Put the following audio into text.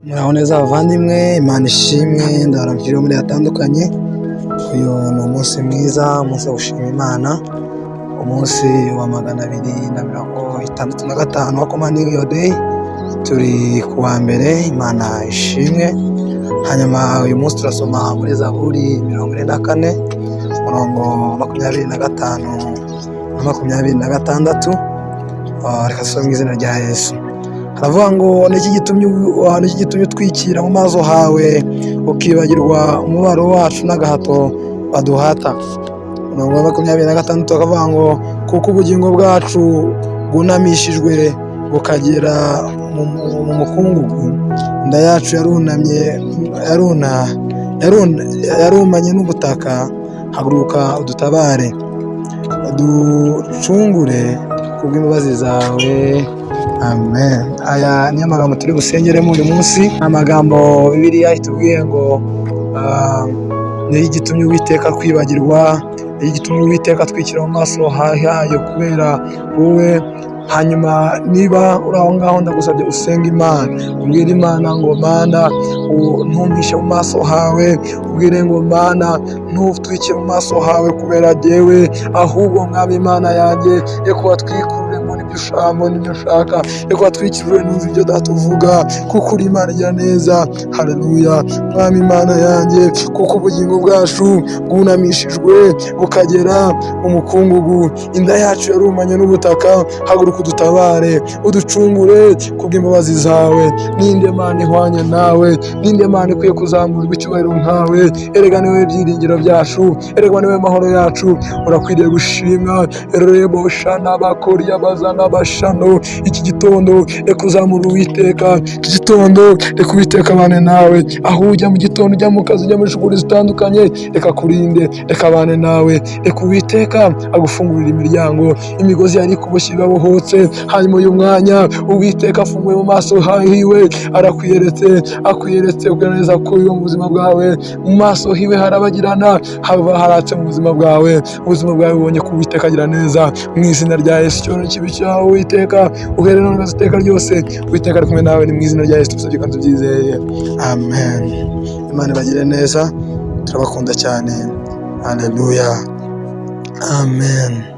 Muraho neza bavandimwe, Imana ishimwe, ndabaramukije muri hatandukanye. Uyu ni umunsi mwiza, umunsi wo gushima Imana, umunsi wa 265 wa Commanding Your Day. Turi ku wa mbere, Imana ishimwe. Hanyuma uyu munsi turasoma muri Zaburi 44 umurongo 25 na 26. Reka dusome mu izina rya Yesu. Haravuga ngo niki gitumye utwikira mu maso hawe ukibagirwa umubaro wacu n'agahato baduhata. Umurongo wa 26 akavuga ngo kuko ubugingo bwacu bwunamishijwe bukagera mu mukungugu, inda yacu yarumanye n'ubutaka. Haguruka udutabare, ducungure kubw'imbabazi zawe. Amen. Aya ni amagambo turi busengeremo uyu munsi. Amagambo Bibiliya itubwiye ngo ni igitumye Uwiteka kwibagirwa, ni igitumye Uwiteka twikira mu maso hayo kubera wowe. Hanyuma niba uri aho ngaho, ndagusabye usenga Imana, ubwire Imana ngo Mana ntumpishe mu maso hawe, ubwire ngo Mana ntutwikire mu maso hawe kubera jyewe, ahubwo Mwami Imana yanjye reka watwikurure mu nibyo ushaka, reka watwikirure numva ibyo data uvuga, kuko uri Imana igira neza. Haleluya. Mwami Imana yanjye, kuko ubugingo bwacu bwunamishijwe bukagera mu mukungugu, inda yacu yarumanye n'ubutaka. Haguruka udutabare, uducungure kubw'imbabazi zawe. Ninde Mana ihwanye nawe? Ninde Mana ikwiye kuzamurwa icyubahiro nkawe? Erega niwe byiringiro byacu, erega niwe mahoro yacu, urakwiriye gushimwa. Rebo shana bakoriya bazana bashano. Iki gitondo reka uzamura Uwiteka, iki gitondo reka Uwiteka abane nawe. Aho ujya mu gitondo, ujya mu kazi, ujya muri shuguri zitandukanye, reka kurinde, reka abane nawe. Reka Uwiteka agufungurira imiryango, imigozi yari kuboshye ibabohotse. Hanyuma uyu mwanya Uwiteka afunguye mu maso hiwe, akwiyeretse kuganiriza ko mu buzima bwawe, mu maso hiwe harabagirana, haba haratse mu buzima bwawe. Ubuzima bwawe bubonye ko Uwiteka agira neza, mu izina rya Yesu. Icyorezo kibi cyawe Uwiteka uhereye none iteka ryose, Uwiteka ari kumwe nawe, ni mu izina rya Yesu tubisabye kandi tubyizeye. Amen. Imana ibagire neza, turabakunda cyane. Haleluya. Amen.